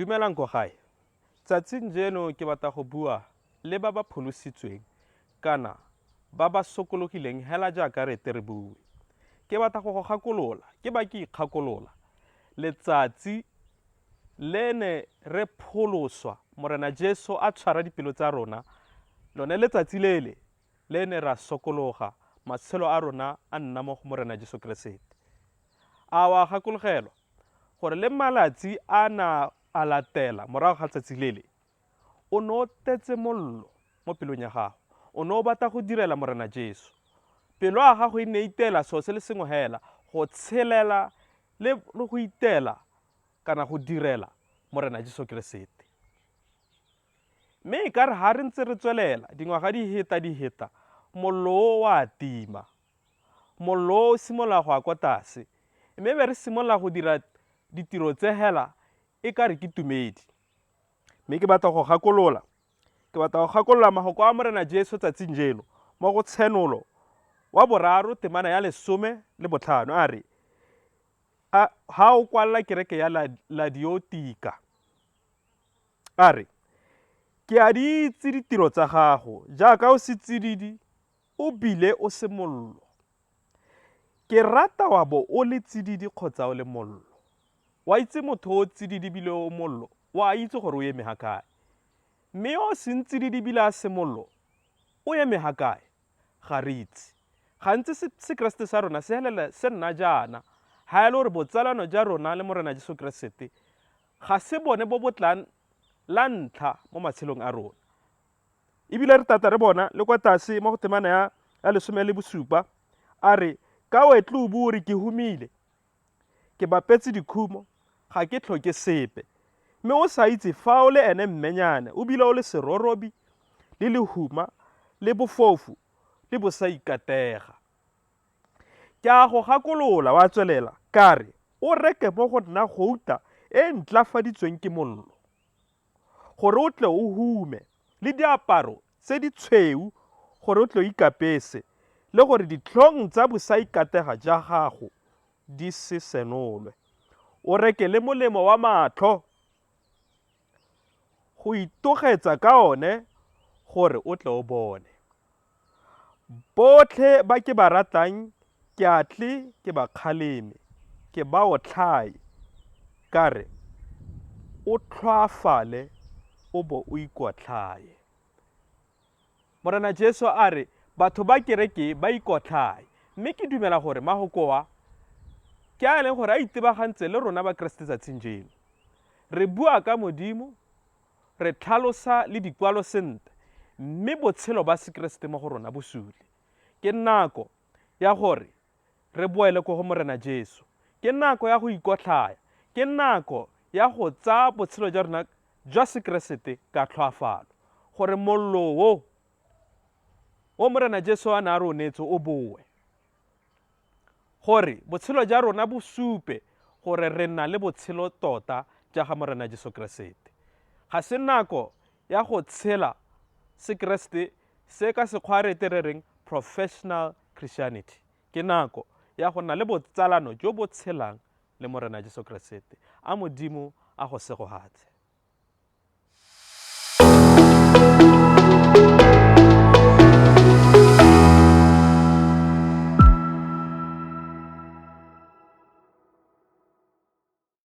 Dumelang ko gae. Tsatsing jeno ke batla go bua le ba ba pholositsweng kana ba ba sokologileng hela jaaka re tere bue. Ke batla go gakolola, ke ba ke ikgakolola letsatsi le ne re pholoswa Morena Jesu a tshwara dipelo tsa rona, lone letsatsi le ne ra sokologa matshelo a rona a nna mo go Morena Jesu Kriste. A wa gakologelwa gore le malatsi a na a latela morago ga letsatsi le o no tetse mollo mo pelong ya gago, o no batla go direla Morena Jesu. Pelo a gago e ne itela so se le sengwe hela go tshelela le go itela kana go direla Morena Jesu Kriste. Mme ka re ha re ntse re tswelela dingwaga di heta mollo wa tima, mollo o simolola go a kwa tlase, mme be re simolola go dira ditiro tse hela e ka re ke tumedi. Mme ke batla go gakolola magoko a Morena Jesu tsatsing jeno mo go tshenolo wa boraro temana ya 15 a re ha o kwalla kereke ya Laodika a re ke a di itse ditiro tsa gago jaaka o se tsididi o bile o se mollo. Ke rata wa bo o le tsididi kgotsa o le mollo. Wa itse motho o tsididi bile o mollo, wa itse gore o eme ha kae. Mme o se ntsididi bile a se mollo, o eme ha kae ga re itse. Gantsi se Kriste sa rona se helela se nna jaana ha e le gore botsalano ja rona le Morena Jesu Kriste ga se bone bo botlang la ntlha mo matshelong a rona. Ebile re tata re bona le kwa tlase mo go temana ya 17 a re ka wetle o bua re ke humile, ke bapetse dikhumo, ga ke tlhoke sepe. Mme o sa itse fa o le ene mmenyane o bile o le serorobi le lehuma le bofofu le bo sa ikatega. Ke a go gakolola wa tswelela ka re o reke mo go nna gouta e ntlafaditsweng ke mollo, gore o tle o hume, le diaparo tse di tshweu gore o tle o ikapese, le gore ditlhong tsa bosa ikatega ja gago di se senolwe. O reke le molemo wa matlho go itogetsa ka one gore o tle o bone. Botlhe ba ke ba ratang ke atle ke ba kgaleme, ke ba otlhae ka re o tlhoafale o bo o ikotlhae. Morena Jesu a re batho ba kereke ba ikotlhae, mme ke dumela gore magoko wa ke a leng gore a itebagantse le rona ba Kriste tsatsing jeno. Re bua ka Modimo, re tlhalosa le dikwalo sentle, mme botshelo ba se Kriste mo go rona bo sule. Ke nako ya gore re boele ko go Morena Jesu, ke nako ya go ikotlhaya, ke nako ya go tsaya botshelo jwa rona jwa se Kriste ka tlhoafalo, gore mollo o Morena Jesu a ne a re o neetse o boe, gore botshelo jwa rona bo supe gore re nna le botshelo tota jaaka Morena Jesu Kriste. Ga se nako ya go tshela se Kriste se ka sekgwa re tere reng professional Christianity. Ke nako ya go nna le botsalano jo bo tshelang le Morena Jesu Kriste. A Modimo a go segogatse.